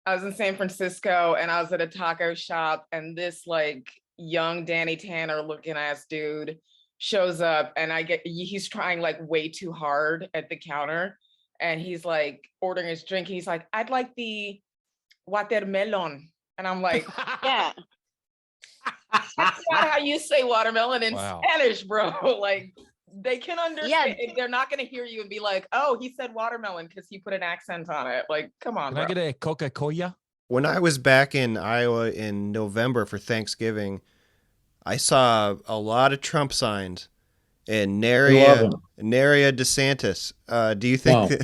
I was in San Francisco and I was at a taco shop, and this like young Danny Tanner looking ass dude shows up, and he's trying like way too hard at the counter, and he's like ordering his drink. He's like, "I'd like the watermelon," and I'm like, Yeah. "That's not how you say watermelon in Spanish, bro." Like, they can understand. Yeah. They're not going to hear you and be like, "Oh, he said watermelon because he put an accent on it." Like, come on, Can I get a Coca-Cola? When I was back in Iowa in November for Thanksgiving, I saw a lot of Trump signs and Narea DeSantis. Do you think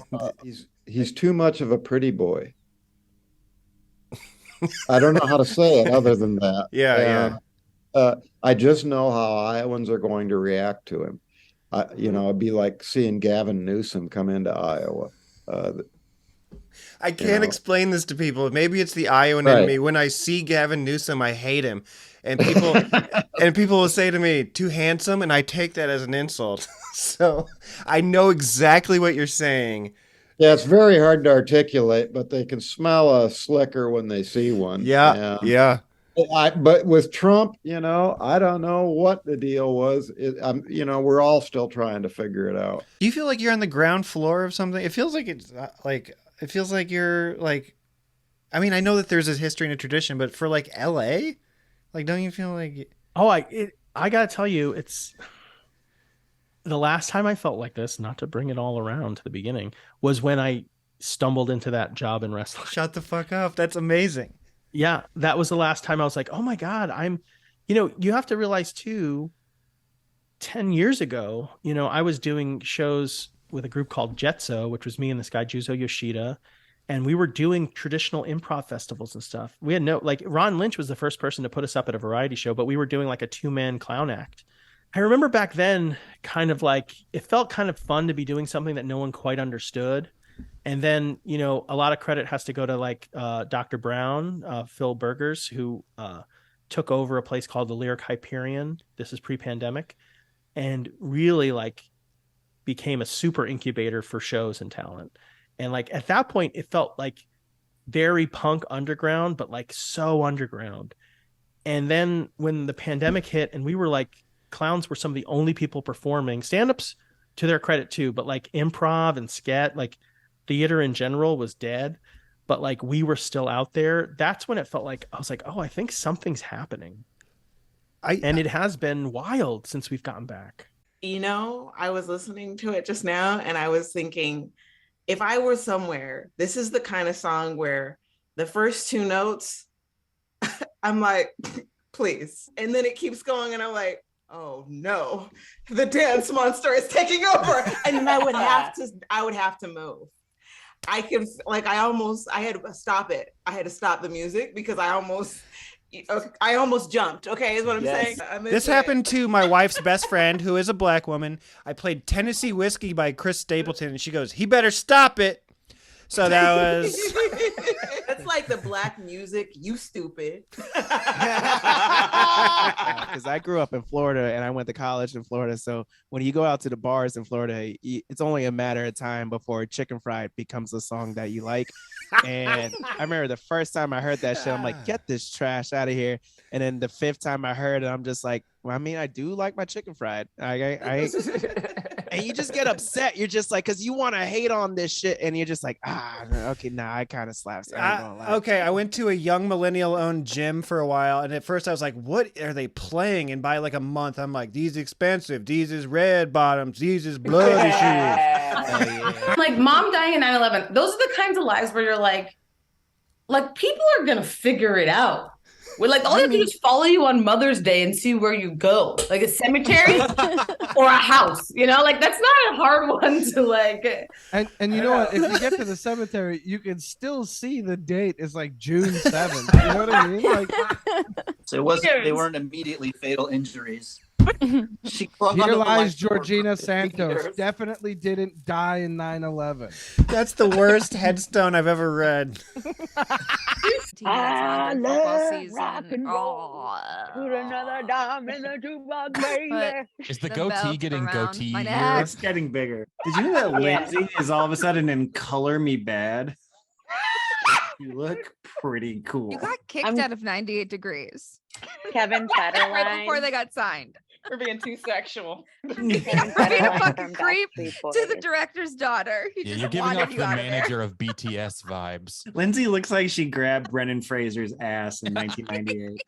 he's too much of a pretty boy? I don't know how to say it other than that. Yeah. I just know how Iowans are going to react to him. It'd be like seeing Gavin Newsom come into Iowa. I can't explain this to people. Maybe it's the Iowan in me. When I see Gavin Newsom, I hate him. And people will say to me, "Too handsome," and I take that as an insult. So I know exactly what you're saying. Yeah, it's very hard to articulate, but they can smell a slicker when they see one. Yeah. But with Trump, I don't know what the deal was. We're all still trying to figure it out. Do you feel like you're on the ground floor of something? It feels like it feels like you're like, I mean, I know that there's a history and a tradition, but for like LA, like, don't you feel like? Oh, I gotta tell you, it's the last time I felt like this, not to bring it all around to the beginning, was when I stumbled into that job in wrestling. Shut the fuck up. That's amazing. Yeah, that was the last time I was like, oh my God, you have to realize too, 10 years ago, I was doing shows with a group called Jetso, which was me and this guy, Juzo Yoshida. And we were doing traditional improv festivals and stuff. We had Ron Lynch was the first person to put us up at a variety show, but we were doing like a 2-man clown act. I remember back then kind of like, it felt kind of fun to be doing something that no one quite understood. And then, a lot of credit has to go to like Dr. Brown, Phil Burgers, who took over a place called the Lyric Hyperion. This is pre-pandemic, and really like became a super incubator for shows and talent. And like at that point, it felt like very punk underground, but like so underground. And then when the pandemic hit, and we were like, clowns were some of the only people performing, stand-ups to their credit too, but like improv and scat, like theater in general was dead, but like we were still out there. That's when it felt like, I was like, oh, I think something's happening. And it has been wild since we've gotten back. I was listening to it just now and I was thinking, if I were somewhere, this is the kind of song where the first 2 notes, I'm like, please. And then it keeps going and I'm like, oh no, the dance monster is taking over. And then I would have to move. I had to stop it. I had to stop the music because I almost jumped. Okay, is what I'm saying. This happened to my wife's best friend, who is a black woman. I played Tennessee Whiskey by Chris Stapleton, and she goes, "He better stop it." So that was. That's like the black music, you stupid. Because I grew up in Florida and I went to college in Florida. So when you go out to the bars in Florida, it's only a matter of time before Chicken Fried becomes a song that you like. And I remember the first time I heard that shit, I'm like, get this trash out of here. And then the 5th time I heard it, I'm just like, well, I mean, I do like my chicken fried. And you just get upset. You're just like, because you want to hate on this shit. And you're just like, okay, I kind of slaps. Okay, I went to a young millennial-owned gym for a while. And at first I was like, what are they playing? And by like a month, I'm like, these expensive. These is red bottoms. These is bloody shoes. Yeah. Like mom dying in 9/11. Those are the kinds of lives where you're like people are going to figure it out. We're like, all you have to do is follow you on Mother's Day and see where you go, like a cemetery or a house, like that's not a hard one to like. And you know what? If you get to the cemetery, you can still see the date is like June 7th. You know what I mean? Like, so it wasn't. They weren't immediately fatal injuries. Here lies Georgina Santos. Definitely didn't die in 9/11. That's the worst headstone I've ever read. I love rock and roll. Put another dime in the jukebox, baby. Is the goatee getting goatee here? It's getting bigger. Did you know that Lindsay is all of a sudden in Color Me Bad? You look pretty cool. You got kicked out of 98 Degrees. Kevin right Federline. before they got signed. For being too sexual. For being a fucking creep to the director's daughter. He Yeah, just you're giving wanted off you the out of there. manager of BTS vibes. Lindsay looks like she grabbed Brendan Fraser's ass in 1998.